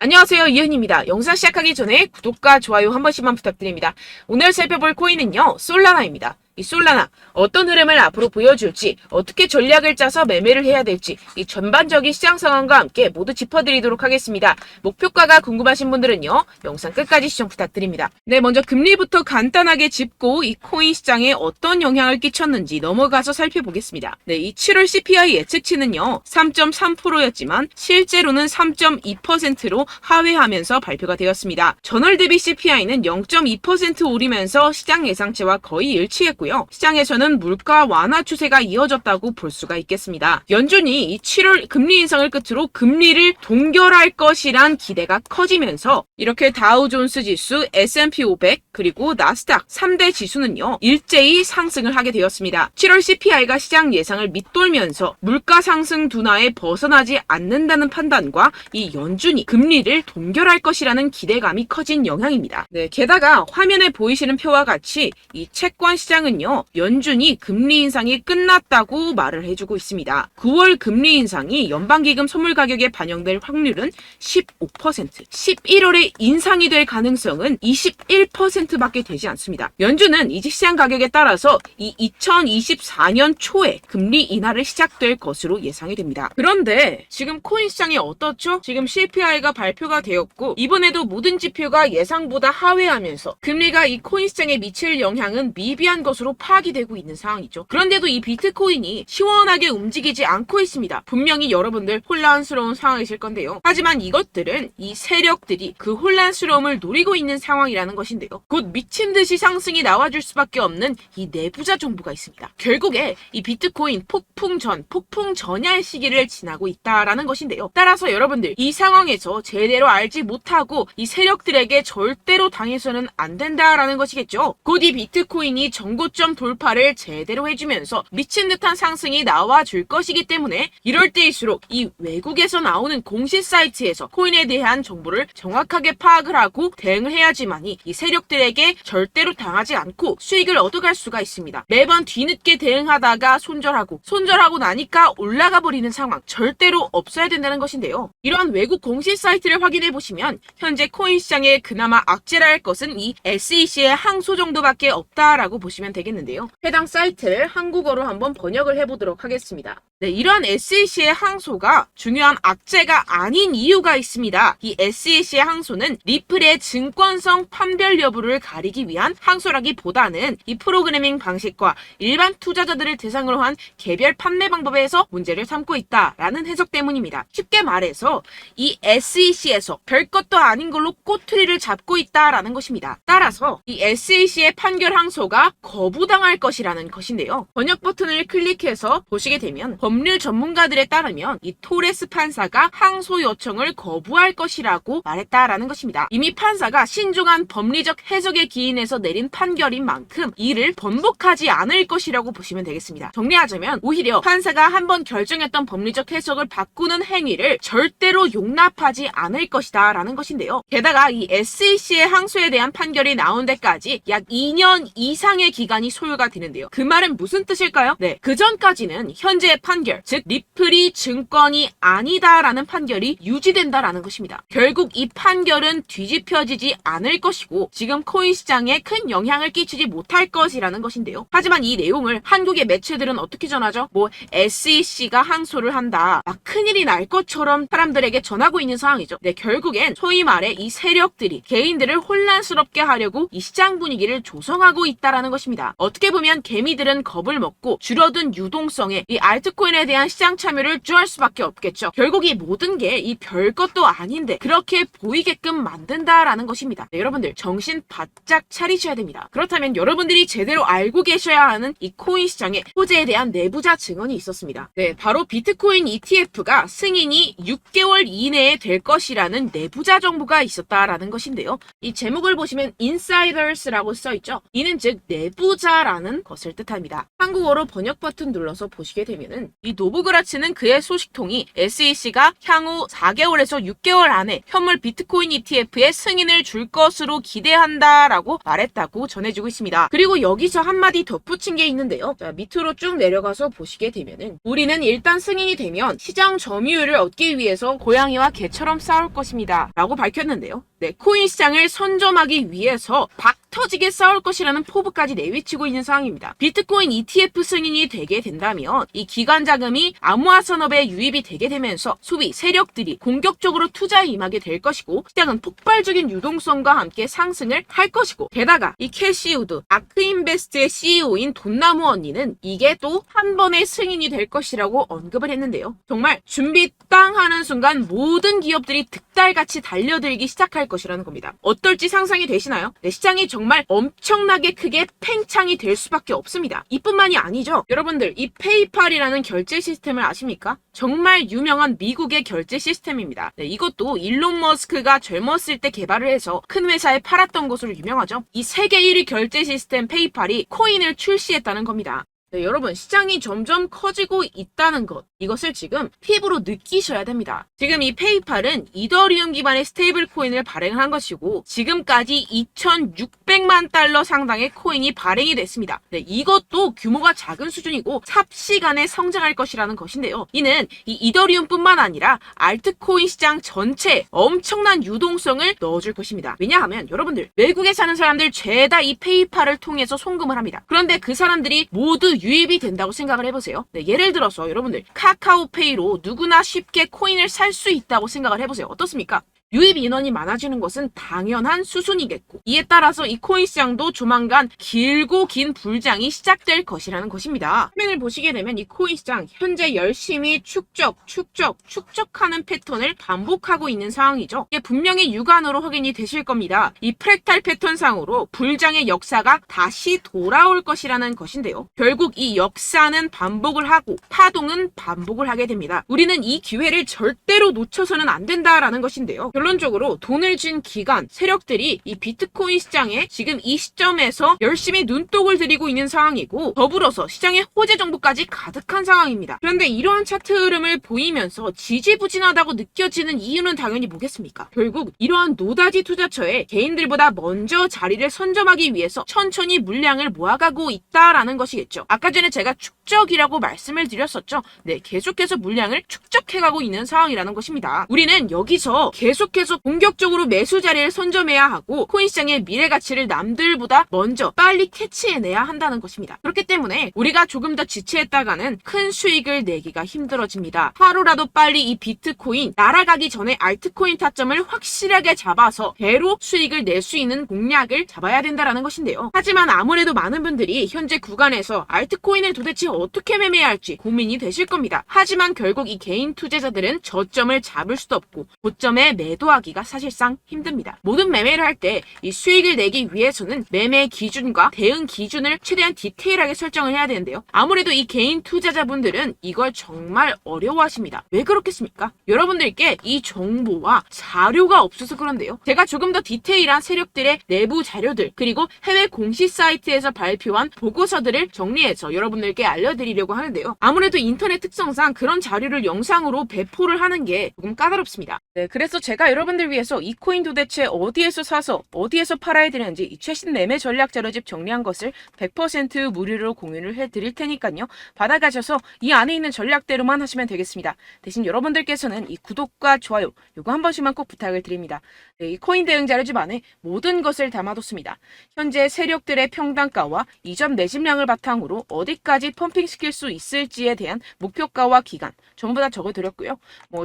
안녕하세요, 이은입니다. 영상 시작하기 전에 구독과 좋아요 한 번씩만 부탁드립니다. 오늘 살펴볼 코인은요, 솔라나입니다. 이 솔라나 어떤 흐름을 앞으로 보여줄지, 어떻게 전략을 짜서 매매를 해야 될지 이 전반적인 시장 상황과 함께 모두 짚어드리도록 하겠습니다. 목표가가 궁금하신 분들은요, 영상 끝까지 시청 부탁드립니다. 네, 먼저 금리부터 간단하게 짚고 이 코인 시장에 어떤 영향을 끼쳤는지 넘어가서 살펴보겠습니다. 네, 이 7월 CPI 예측치는요, 3.3%였지만 실제로는 3.2%로 하회하면서 발표가 되었습니다. 전월 대비 CPI는 0.2% 오르면서 시장 예상치와 거의 일치했고요. 시장에서는 물가 완화 추세가 이어졌다고 볼 수가 있겠습니다. 연준이 이 7월 금리 인상을 끝으로 금리를 동결할 것이란 기대가 커지면서 이렇게 다우존스 지수, S&P 500 그리고 나스닥 3대 지수는요, 일제히 상승을 하게 되었습니다. 7월 CPI가 시장 예상을 밑돌면서 물가 상승 둔화에 벗어나지 않는다는 판단과 이 연준이 금리를 동결할 것이라는 기대감이 커진 영향입니다. 네, 게다가 화면에 보이시는 표와 같이 이 채권 시장은요, 연준이 금리 인상이 끝났다고 말을 해주고 있습니다. 9월 금리 인상이 연방기금 선물 가격에 반영될 확률은 15%, 11월에 인상이 될 가능성은 21%밖에 되지 않습니다. 연준은 이직 시장 가격에 따라서 이 2024년 초에 금리 인하를 시작될 것으로 예상이 됩니다. 그런데 지금 코인 시장이 어떻죠? 지금 CPI가 발표가 되었고 이번에도 모든 지표가 예상보다 하회하면서 금리가 이 코인 시장에 미칠 영향은 미비한 것으로 파악이 되고 있는 상황이죠. 그런데도 이 비트코인이 시원하게 움직이지 않고 있습니다. 분명히 여러분들 혼란스러운 상황이실 건데요. 하지만 이것들은 이 세력들이 그 혼란스러움을 노리고 있는 상황이라는 것인데요. 곧 미친 듯이 상승이 나와줄 수밖에 없는 이 내부자 정보가 있습니다. 결국에 이 비트코인 폭풍 전야의 시기를 지나고 있다라는 것인데요. 따라서 여러분들 이 상황에서 제대로 알지 못하고 이 세력들에게 절대로 당해서는 안 된다라는 것이겠죠. 곧 이 비트코인이 정고점 돌파를 제대로 해주면서 미친 듯한 상승이 나와줄 것이기 때문에 이럴 때일수록 이 외국에서 나오는 공식 사이트에서 코인에 대한 정보를 정확하게 파악을 하고 대응을 해야지만이 이 세력들에게 절대로 당하지 않고 수익을 얻어갈 수가 있습니다. 매번 뒤늦게 대응하다가 손절하고 나니까 올라가 버리는 상황 절대로 없어야 된다는 것인데요. 이러한 외국 공식 사이트를 확인해 보시면 현재 코인 시장에 그나마 악재라 할 것은 이 SEC의 항소 정도밖에 없다라고 보시면 되겠는데요. 해당 사이트를 한국어로 한번 번역을 해보도록 하겠습니다. 네, 이러한 SEC의 항소가 중요한 악재가 아닌 이유가 있습니다. 이 SEC의 항소는 리플의 증권성 판별 여부를 가리기 위한 항소라기보다는 이 프로그래밍 방식과 일반 투자자들을 대상으로 한 개별 판매 방법에서 문제를 삼고 있다라는 해석 때문입니다. 쉽게 말해서 이 SEC에서 별것도 아닌 걸로 꼬투리를 잡고 있다라는 것입니다. 따라서 이 SEC의 판결 항소가 거부당할 것이라는 것인데요. 번역 버튼을 클릭해서 보시게 되면 법률 전문가들에 따르면 이 토레스 판사가 항소 요청을 거부할 것이라고 말했다라는 것입니다. 이미 판사가 신중한 법리적 해석에 기인해서 내린 판결인 만큼 이를 번복하지 않을 것이라고 보시면 되겠습니다. 정리하자면 오히려 판사가 한번 결정했던 법리적 해석을 바꾸는 행위를 절대로 용납하지 않을 것이다 라는 것인데요. 게다가 이 SEC의 항소에 대한 판결이 나온 데까지 약 2년 이상의 기간이 소요가 되는데요. 그 말은 무슨 뜻일까요? 네, 그 전까지는 현재의 판결, 즉 리플이 증권이 아니다라는 판결이 유지된다라는 것입니다. 결국 이 판결은 뒤집혀지지 않을 것이고 지금 코인 시장에 큰 영향을 끼치지 못할 것이라는 것인데요. 하지만 이 내용을 한국의 매체들은 어떻게 전하죠? SEC가 항소를 한다. 막 큰일이 날 것처럼 사람들에게 전하고 있는 상황이죠. 네, 결국엔 소위 말해 이 세력들이 개인들을 혼란스럽게 하려고 이 시장 분위기를 조성하고 있다라는 것입니다. 어떻게 보면 개미들은 겁을 먹고 줄어든 유동성에 이 알트코인에 대한 시장 참여를 주할 수밖에 없겠죠. 결국 이 모든 게 이 별것도 아닌데 그렇게 보이게끔 만든다라는 것입니다. 네, 여러분들 정신 바짝 차리셔야 됩니다. 그렇다면 여러분들이 제대로 알고 계셔야 하는 이 코인 시장의 호재에 대한 내부자 증언이 있었습니다. 네, 바로 비트코인 ETF가 승인이 6개월 이내에 될 것이라는 내부자 정보가 있었다라는 것인데요. 이 제목을 보시면 insiders라고 써있죠. 이는 즉 내부 배우자라는 것을 뜻합니다. 한국어로 번역 버튼 눌러서 보시게 되면은 이 노브그라츠는 그의 소식통이 SEC가 향후 4개월에서 6개월 안에 현물 비트코인 ETF에 승인을 줄 것으로 기대한다라고 말했다고 전해지고 있습니다. 그리고 여기서 한마디 덧붙인 게 있는데요. 자, 밑으로 쭉 내려가서 보시게 되면은 우리는 일단 승인이 되면 시장 점유율을 얻기 위해서 고양이와 개처럼 싸울 것입니다. 라고 밝혔는데요. 네, 코인 시장을 선점하기 위해서 터지게 싸울 것이라는 포부까지 내비치고 있는 상황입니다. 비트코인 ETF 승인이 되게 된다면 이 기관 자금이 암호화 산업에 유입이 되게 되면서 소비 세력들이 공격적으로 투자에 임하게 될 것이고 시장은 폭발적인 유동성과 함께 상승을 할 것이고 게다가 이 캐시우드 아크인베스트의 CEO인 돈나무 언니는 이게 또 한 번의 승인이 될 것이라고 언급을 했는데요. 정말 준비 땅 하는 순간 모든 기업들이 득달같이 달려들기 시작할 것이라는 겁니다. 어떨지 상상이 되시나요? 네, 시장이 정말 엄청나게 크게 팽창이 될 수밖에 없습니다. 이뿐만이 아니죠. 여러분들 이 페이팔이라는 결제 시스템을 아십니까? 정말 유명한 미국의 결제 시스템입니다. 네, 이것도 일론 머스크가 젊었을 때 개발을 해서 큰 회사에 팔았던 것으로 유명하죠. 이 세계 1위 결제 시스템 페이팔이 코인을 출시했다는 겁니다. 네, 여러분 시장이 점점 커지고 있다는 것 이것을 지금 피부로 느끼셔야 됩니다. 지금 이 페이팔은 이더리움 기반의 스테이블 코인을 발행한 것이고 지금까지 2,600만 달러 상당의 코인이 발행이 됐습니다. 네, 이것도 규모가 작은 수준이고 삽시간에 성장할 것이라는 것인데요. 이는 이 이더리움뿐만 아니라 알트코인 시장 전체에 엄청난 유동성을 넣어줄 것입니다. 왜냐하면 여러분들 외국에 사는 사람들 죄다 이 페이팔을 통해서 송금을 합니다. 그런데 그 사람들이 모두 유입이 된다고 생각을 해보세요. 네, 예를 들어서 여러분들 카카오페이로 누구나 쉽게 코인을 살 수 있다고 생각을 해보세요. 어떻습니까? 유입 인원이 많아지는 것은 당연한 수순이겠고 이에 따라서 이 코인 시장도 조만간 길고 긴 불장이 시작될 것이라는 것입니다. 화면을 보시게 되면 이 코인 시장 현재 열심히 축적하는 패턴을 반복하고 있는 상황이죠. 이게 분명히 육안으로 확인이 되실 겁니다. 이 프랙탈 패턴상으로 불장의 역사가 다시 돌아올 것이라는 것인데요. 결국 이 역사는 반복을 하고 파동은 반복을 하게 됩니다. 우리는 이 기회를 절대로 놓쳐서는 안 된다라는 것인데요. 결론적으로 돈을 쥔 기관, 세력들이 이 비트코인 시장에 지금 이 시점에서 열심히 눈독을 들이고 있는 상황이고 더불어서 시장에 호재 정보까지 가득한 상황입니다. 그런데 이러한 차트 흐름을 보이면서 지지부진하다고 느껴지는 이유는 당연히 뭐겠습니까? 결국 이러한 노다지 투자처에 개인들보다 먼저 자리를 선점하기 위해서 천천히 물량을 모아가고 있다라는 것이겠죠. 아까 전에 제가 축적이라고 말씀을 드렸었죠. 네, 계속해서 물량을 축적해가고 있는 상황이라는 것입니다. 우리는 여기서 계속해서 공격적으로 매수 자리를 선점해야 하고 코인 시장의 미래 가치를 남들보다 먼저 빨리 캐치해내야 한다는 것입니다. 그렇기 때문에 우리가 조금 더 지체했다가는 큰 수익을 내기가 힘들어집니다. 하루라도 빨리 이 비트코인 날아가기 전에 알트코인 타점을 확실하게 잡아서 배로 수익을 낼 수 있는 공략을 잡아야 된다는 것인데요. 하지만 아무래도 많은 분들이 현재 구간에서 알트코인을 도대체 어떻게 매매해야 할지 고민이 되실 겁니다. 하지만 결국 이 개인 투자자들은 저점을 잡을 수도 없고 고점에 매도하기가 사실상 힘듭니다. 모든 매매를 할 때 이 수익을 내기 위해서는 매매 기준과 대응 기준을 최대한 디테일하게 설정을 해야 되는데요. 아무래도 이 개인 투자자분들은 이걸 정말 어려워하십니다. 왜 그렇겠습니까? 여러분들께 이 정보와 자료가 없어서 그런데요. 제가 조금 더 디테일한 세력들의 내부 자료들 그리고 해외 공시 사이트에서 발표한 보고서들을 정리해서 여러분들께 알려드리려고 하는데요. 아무래도 인터넷 특성상 그런 자료를 영상으로 배포를 하는 게 조금 까다롭습니다. 네, 그래서 제가 여러분들 위해서 이 코인 도대체 어디에서 사서 어디에서 팔아야 되는지 이 최신 매매 전략 자료집 정리한 것을 100% 무료로 공유를 해드릴 테니까요. 받아가셔서 이 안에 있는 전략대로만 하시면 되겠습니다. 대신 여러분들께서는 이 구독과 좋아요 요거 한 번씩만 꼭 부탁을 드립니다. 네, 이 코인 대응 자료집 안에 모든 것을 담아뒀습니다. 현재 세력들의 평단가와 이전 매집량을 바탕으로 어디까지 펌핑시킬 수 있을지에 대한 목표가와 기간 전부 다 적어드렸고요.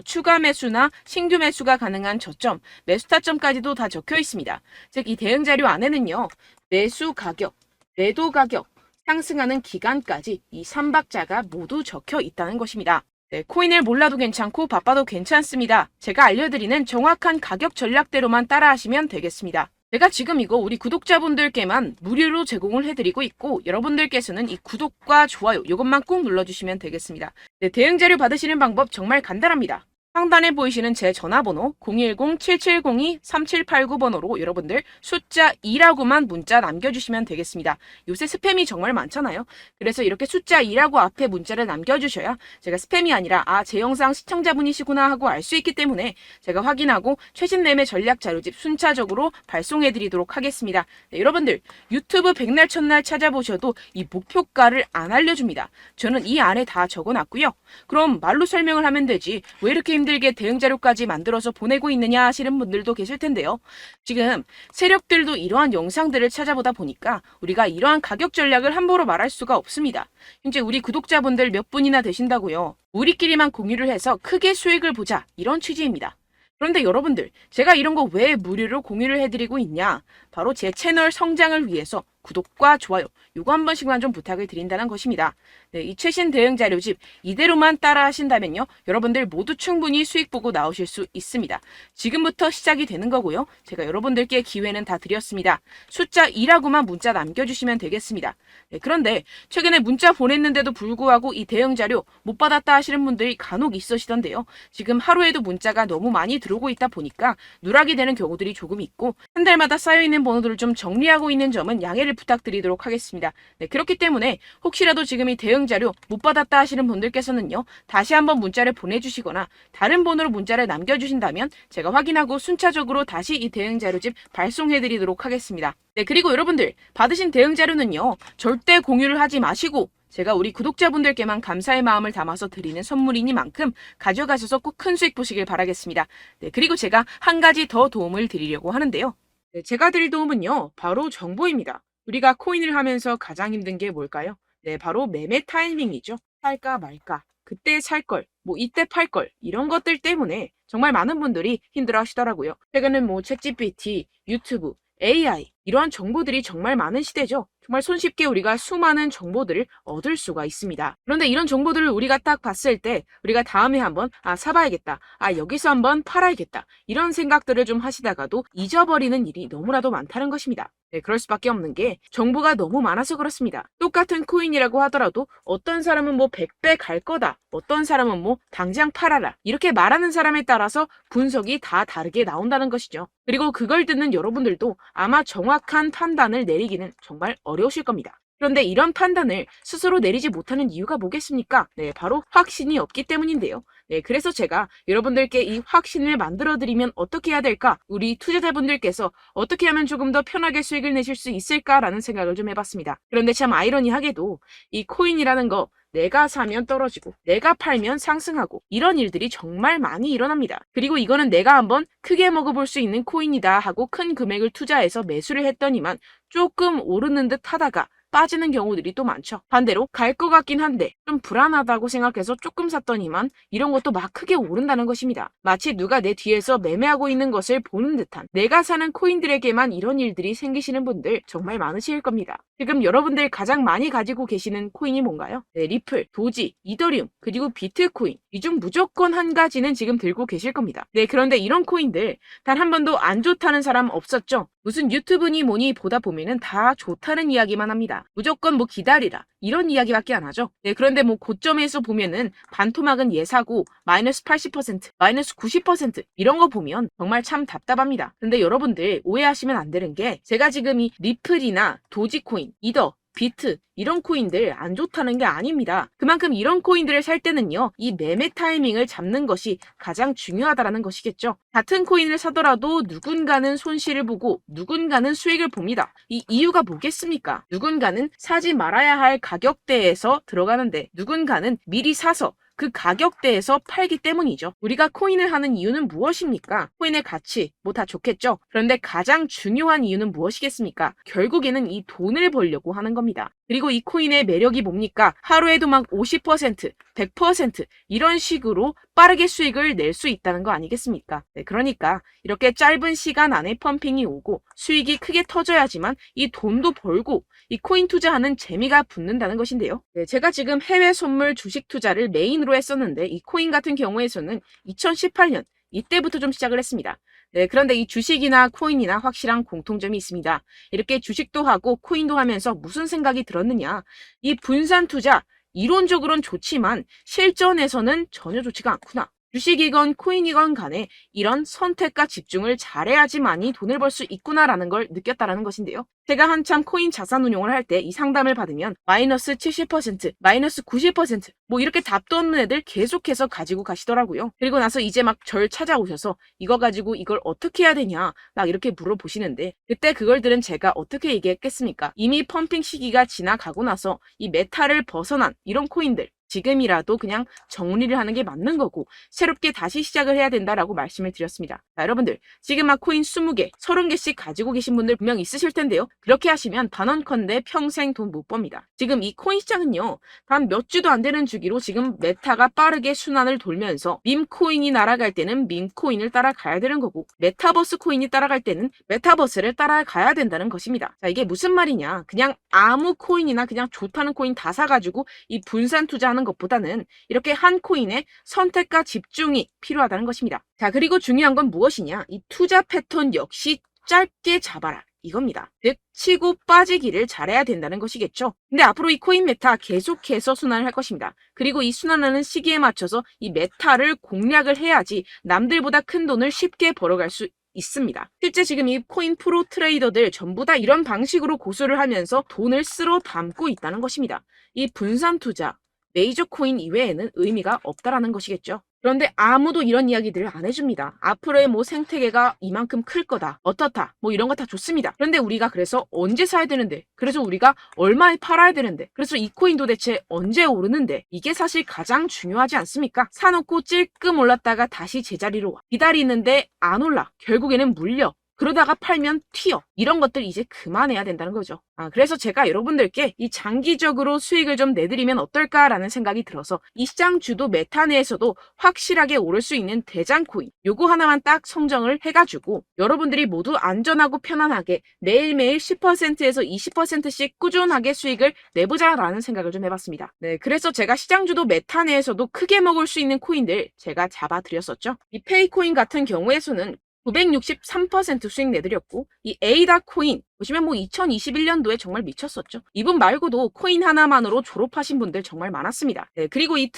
추가 매수나 신규 매수가 가능한 저점, 매수 타점까지도 다 적혀 있습니다. 즉 이 대응 자료 안에는요. 매수 가격, 매도 가격, 상승하는 기간까지 이 3박자가 모두 적혀 있다는 것입니다. 네, 코인을 몰라도 괜찮고 바빠도 괜찮습니다. 제가 알려드리는 정확한 가격 전략대로만 따라하시면 되겠습니다. 제가 지금 이거 우리 구독자분들께만 무료로 제공을 해드리고 있고 여러분들께서는 이 구독과 좋아요 이것만 꼭 눌러주시면 되겠습니다. 네, 대응 자료 받으시는 방법 정말 간단합니다. 상단에 보이시는 제 전화번호 010-7702-3789번호로 여러분들 숫자 2라고만 문자 남겨주시면 되겠습니다. 요새 스팸이 정말 많잖아요. 그래서 이렇게 숫자 2라고 앞에 문자를 남겨주셔야 제가 스팸이 아니라 제 영상 시청자분이시구나 하고 알 수 있기 때문에 제가 확인하고 최신 매매 전략 자료집 순차적으로 발송해드리도록 하겠습니다. 네, 여러분들 유튜브 백날 첫날 찾아보셔도 이 목표가를 안 알려줍니다. 저는 이 안에 다 적어놨고요. 그럼 말로 설명을 하면 되지 왜 이렇게 힘들게 대응 자료까지 만들어서 보내고 있느냐 하시는 분들도 계실 텐데요. 지금 세력들도 이러한 영상들을 찾아보다 보니까 우리가 이러한 가격 전략을 함부로 말할 수가 없습니다. 현재 우리 구독자분들 몇 분이나 되신다고요. 우리끼리만 공유를 해서 크게 수익을 보자 이런 취지입니다. 그런데 여러분들 제가 이런 거 왜 무료로 공유를 해드리고 있냐? 바로 제 채널 성장을 위해서 구독과 좋아요 요거 한 번씩만 좀 부탁을 드린다는 것입니다. 네, 이 최신 대응 자료집 이대로만 따라 하신다면요. 여러분들 모두 충분히 수익 보고 나오실 수 있습니다. 지금부터 시작이 되는 거고요. 제가 여러분들께 기회는 다 드렸습니다. 숫자 2라고만 문자 남겨주시면 되겠습니다. 네, 그런데 최근에 문자 보냈는데도 불구하고 이 대응 자료 못 받았다 하시는 분들이 간혹 있으시던데요. 지금 하루에도 문자가 너무 많이 들어오고 있다 보니까 누락이 되는 경우들이 조금 있고 한 달마다 쌓여있는 번호들을 좀 정리하고 있는 점은 양해를 부탁드리도록 하겠습니다. 네, 그렇기 때문에 혹시라도 지금 이 대응 자료 못 받았다 하시는 분들께서는요. 다시 한번 문자를 보내주시거나 다른 번호로 문자를 남겨주신다면 제가 확인하고 순차적으로 다시 이 대응 자료집 발송해드리도록 하겠습니다. 네, 그리고 여러분들 받으신 대응 자료는요. 절대 공유를 하지 마시고 제가 우리 구독자분들께만 감사의 마음을 담아서 드리는 선물이니만큼 가져가셔서 꼭 큰 수익 보시길 바라겠습니다. 네, 그리고 제가 한 가지 더 도움을 드리려고 하는데요. 네, 제가 드릴 도움은요. 바로 정보입니다. 우리가 코인을 하면서 가장 힘든 게 뭘까요? 네, 바로 매매 타이밍이죠. 살까 말까, 그때 살 걸, 이때 팔 걸, 이런 것들 때문에 정말 많은 분들이 힘들어 하시더라고요. 최근엔 챗GPT, 유튜브, AI, 이러한 정보들이 정말 많은 시대죠. 정말 손쉽게 우리가 수많은 정보들을 얻을 수가 있습니다. 그런데 이런 정보들을 우리가 딱 봤을 때 우리가 다음에 한번 사봐야겠다. 여기서 한번 팔아야겠다. 이런 생각들을 좀 하시다가도 잊어버리는 일이 너무나도 많다는 것입니다. 네, 그럴 수밖에 없는 게 정보가 너무 많아서 그렇습니다. 똑같은 코인이라고 하더라도 어떤 사람은 100배 갈 거다. 어떤 사람은 당장 팔아라. 이렇게 말하는 사람에 따라서 분석이 다 다르게 나온다는 것이죠. 그리고 그걸 듣는 여러분들도 아마 정확한 판단을 내리기는 정말 어려우실 겁니다. 그런데 이런 판단을 스스로 내리지 못하는 이유가 뭐겠습니까? 네, 바로 확신이 없기 때문인데요. 네, 그래서 제가 여러분들께 이 확신을 만들어드리면 어떻게 해야 될까? 우리 투자자분들께서 어떻게 하면 조금 더 편하게 수익을 내실 수 있을까라는 생각을 좀 해봤습니다. 그런데 참 아이러니하게도 이 코인이라는 거 내가 사면 떨어지고 내가 팔면 상승하고 이런 일들이 정말 많이 일어납니다. 그리고 이거는 내가 한번 크게 먹어볼 수 있는 코인이다 하고 큰 금액을 투자해서 매수를 했더니만 조금 오르는 듯 하다가 빠지는 경우들이 또 많죠. 반대로 갈 것 같긴 한데 좀 불안하다고 생각해서 조금 샀더니만 이런 것도 막 크게 오른다는 것입니다. 마치 누가 내 뒤에서 매매하고 있는 것을 보는 듯한 내가 사는 코인들에게만 이런 일들이 생기시는 분들 정말 많으실 겁니다. 지금 여러분들 가장 많이 가지고 계시는 코인이 뭔가요? 네, 리플, 도지, 이더리움, 그리고 비트코인. 이 중 무조건 한 가지는 지금 들고 계실 겁니다. 네, 그런데 이런 코인들 단 한 번도 안 좋다는 사람 없었죠? 무슨 유튜브니 뭐니 보다 보면은 다 좋다는 이야기만 합니다. 무조건 기다리라. 이런 이야기밖에 안 하죠. 네, 그런데 고점에서 보면은 반토막은 예사고 마이너스 80%, 마이너스 90% 이런 거 보면 정말 참 답답합니다. 근데 여러분들 오해하시면 안 되는 게 제가 지금 이 리플이나 도지코인, 이더, 비트 이런 코인들 안 좋다는 게 아닙니다. 그만큼 이런 코인들을 살 때는요. 이 매매 타이밍을 잡는 것이 가장 중요하다는 것이겠죠. 같은 코인을 사더라도 누군가는 손실을 보고 누군가는 수익을 봅니다. 이 이유가 뭐겠습니까? 누군가는 사지 말아야 할 가격대에서 들어가는데 누군가는 미리 사서 그 가격대에서 팔기 때문이죠. 우리가 코인을 하는 이유는 무엇입니까? 코인의 가치, 다 좋겠죠? 그런데 가장 중요한 이유는 무엇이겠습니까? 결국에는 이 돈을 벌려고 하는 겁니다. 그리고 이 코인의 매력이 뭡니까? 하루에도 50%, 100% 이런 식으로 빠르게 수익을 낼 수 있다는 거 아니겠습니까? 네, 그러니까 이렇게 짧은 시간 안에 펌핑이 오고 수익이 크게 터져야지만 이 돈도 벌고 이 코인 투자하는 재미가 붙는다는 것인데요. 네, 제가 지금 해외 선물 주식 투자를 메인으로 했었는데 이 코인 같은 경우에서는 2018년 이때부터 좀 시작을 했습니다. 네, 그런데 이 주식이나 코인이나 확실한 공통점이 있습니다. 이렇게 주식도 하고 코인도 하면서 무슨 생각이 들었느냐. 이 분산 투자 이론적으로는 좋지만 실전에서는 전혀 좋지가 않구나. 주식이건 코인이건 간에 이런 선택과 집중을 잘해야지만이 돈을 벌 수 있구나라는 걸 느꼈다라는 것인데요. 제가 한참 코인 자산 운용을 할 때 이 상담을 받으면 마이너스 70%, 마이너스 90%, 뭐 이렇게 답도 없는 애들 계속해서 가지고 가시더라고요. 그리고 나서 이제 막 절 찾아오셔서 이거 가지고 이걸 어떻게 해야 되냐 막 이렇게 물어보시는데, 그때 그걸 들은 제가 어떻게 얘기했겠습니까? 이미 펌핑 시기가 지나가고 나서 이 메타를 벗어난 이런 코인들, 지금이라도 그냥 정리를 하는 게 맞는 거고 새롭게 다시 시작을 해야 된다라고 말씀을 드렸습니다. 자, 여러분들 지금 막 코인 20개, 30개씩 가지고 계신 분들 분명 있으실 텐데요. 그렇게 하시면 단언컨대 평생 돈 못 법니다. 지금 이 코인 시장은요, 단 몇 주도 안 되는 주기로 지금 메타가 빠르게 순환을 돌면서 밈코인이 날아갈 때는 밈코인을 따라가야 되는 거고, 메타버스 코인이 따라갈 때는 메타버스를 따라가야 된다는 것입니다. 자, 이게 무슨 말이냐, 그냥 아무 코인이나 그냥 좋다는 코인 다 사가지고 이 분산 투자하는 것보다는 이렇게 한 코인에 선택과 집중이 필요하다는 것입니다. 자, 그리고 중요한 건 무엇이냐, 이 투자 패턴 역시 짧게 잡아라 이겁니다. 즉 치고 빠지기를 잘해야 된다는 것이겠죠. 근데 앞으로 이 코인 메타 계속해서 순환을 할 것입니다. 그리고 이 순환하는 시기에 맞춰서 이 메타를 공략을 해야지 남들보다 큰 돈을 쉽게 벌어갈 수 있습니다. 실제 지금 이 코인 프로 트레이더들 전부 다 이런 방식으로 고수를 하면서 돈을 쓸어 담고 있다는 것입니다. 이 분산 투자, 메이저 코인 이외에는 의미가 없다라는 것이겠죠. 그런데 아무도 이런 이야기들을 안 해줍니다. 앞으로의 뭐 생태계가 이만큼 클 거다, 어떻다, 뭐 이런 거 다 좋습니다. 그런데 우리가 그래서 언제 사야 되는데, 그래서 우리가 얼마에 팔아야 되는데, 그래서 이 코인 도대체 언제 오르는데, 이게 사실 가장 중요하지 않습니까? 사놓고 찔끔 올랐다가 다시 제자리로 와. 기다리는데 안 올라. 결국에는 물려. 그러다가 팔면 튀어. 이런 것들 이제 그만해야 된다는 거죠. 그래서 제가 여러분들께 이 장기적으로 수익을 좀 내드리면 어떨까라는 생각이 들어서 이 시장 주도 메타 내에서도 확실하게 오를 수 있는 대장 코인, 요거 하나만 딱 선정을 해가지고 여러분들이 모두 안전하고 편안하게 매일매일 10%에서 20%씩 꾸준하게 수익을 내보자라는 생각을 좀 해봤습니다. 네, 그래서 제가 시장 주도 메타 내에서도 크게 먹을 수 있는 코인들 제가 잡아드렸었죠. 이 페이코인 같은 경우에서는 963% 수익 내드렸고, 이 에이다 코인 보시면 뭐 2021년도에 정말 미쳤었죠. 이분 말고도 코인 하나만으로 졸업하신 분들 정말 많았습니다. 네, 그리고 이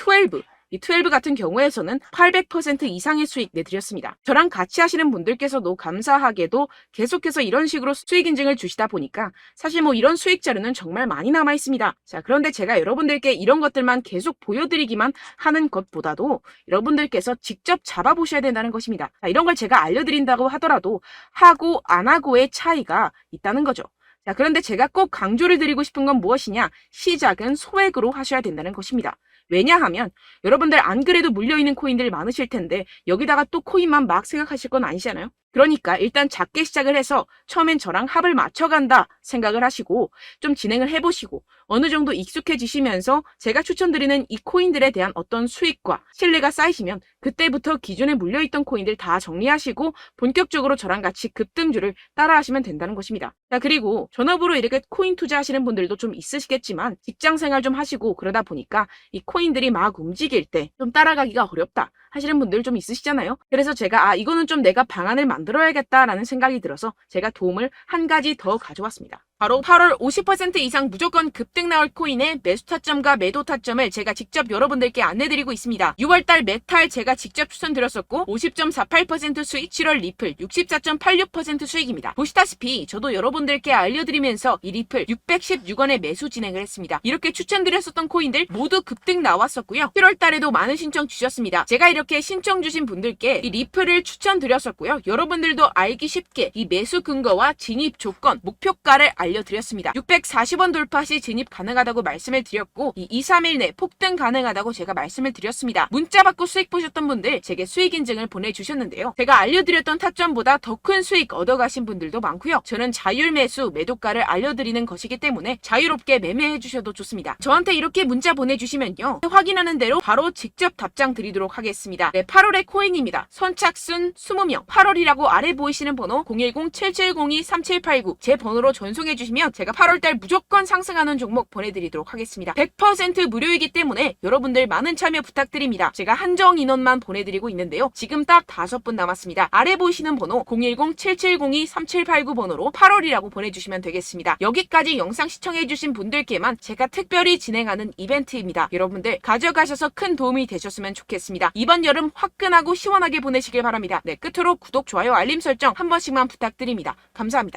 12 같은 경우에서는 800% 이상의 수익 내드렸습니다. 저랑 같이 하시는 분들께서도 감사하게도 계속해서 이런 식으로 수익 인증을 주시다 보니까 사실 뭐 이런 수익 자료는 정말 많이 남아 있습니다. 자, 그런데 제가 여러분들께 이런 것들만 계속 보여드리기만 하는 것보다도 여러분들께서 직접 잡아보셔야 된다는 것입니다. 자, 이런 걸 제가 알려드린다고 하더라도 하고 안 하고의 차이가 있다는 거죠. 자, 그런데 제가 꼭 강조를 드리고 싶은 건 무엇이냐? 시작은 소액으로 하셔야 된다는 것입니다. 왜냐하면 여러분들 안 그래도 물려있는 코인들 많으실 텐데 여기다가 또 코인만 막 생각하실 건 아니잖아요. 그러니까 일단 작게 시작을 해서 처음엔 저랑 합을 맞춰간다 생각을 하시고 좀 진행을 해보시고 어느 정도 익숙해지시면서 제가 추천드리는 이 코인들에 대한 어떤 수익과 신뢰가 쌓이시면 그때부터 기존에 물려있던 코인들 다 정리하시고 본격적으로 저랑 같이 급등주를 따라하시면 된다는 것입니다. 자, 그리고 전업으로 이렇게 코인 투자하시는 분들도 좀 있으시겠지만 직장생활 좀 하시고 그러다 보니까 이 코인들이 막 움직일 때 좀 따라가기가 어렵다 하시는 분들 좀 있으시잖아요. 그래서 제가 이거는 좀 내가 방안을 만들어야겠다라는 생각이 들어서 제가 도움을 한 가지 더 가져왔습니다. 바로 8월 50% 이상 무조건 급등 나올 코인의 매수 타점과 매도 타점을 제가 직접 여러분들께 안내드리고 있습니다. 6월달 메탈 제가 직접 추천드렸었고 50.48% 수익, 7월 리플 64.86% 수익입니다. 보시다시피 저도 여러분들께 알려드리면서 이 리플 616원에 매수 진행을 했습니다. 이렇게 추천드렸었던 코인들 모두 급등 나왔었고요. 7월달에도 많은 신청 주셨습니다. 제가 이렇게 신청 주신 분들께 이 리플을 추천드렸었고요. 여러분들도 알기 쉽게 이 매수 근거와 진입 조건, 목표가를 알려드렸습니다. 640원 돌파 시 진입 가능하다고 말씀을 드렸고 이 2-3일 내 폭등 가능하다고 제가 말씀을 드렸습니다. 문자 받고 수익 보셨던 분들 제게 수익 인증을 보내주셨는데요. 제가 알려드렸던 타점보다 더 큰 수익 얻어가신 분들도 많고요. 저는 자율 매수 매도가를 알려드리는 것이기 때문에 자유롭게 매매해 주셔도 좋습니다. 저한테 이렇게 문자 보내주시면요, 확인하는 대로 바로 직접 답장 드리도록 하겠습니다. 네, 8월의 코인입니다. 선착순 20명, 8월이라고 아래 보이시는 번호 010-7702-3789 제 번호로 전송해 신청해주시면 제가 8월달 무조건 상승하는 종목 보내드리도록 하겠습니다. 100% 무료이기 때문에 여러분들 많은 참여 부탁드립니다. 제가 한정 인원만 보내드리고 있는데요. 지금 딱 5분 남았습니다. 아래 보이시는 번호 010-7702-3789 번호로 8월이라고 보내주시면 되겠습니다. 여기까지 영상 시청해주신 분들께만 제가 특별히 진행하는 이벤트입니다. 여러분들 가져가셔서 큰 도움이 되셨으면 좋겠습니다. 이번 여름 화끈하고 시원하게 보내시길 바랍니다. 네, 끝으로 구독, 좋아요, 알림 설정 한 번씩만 부탁드립니다. 감사합니다.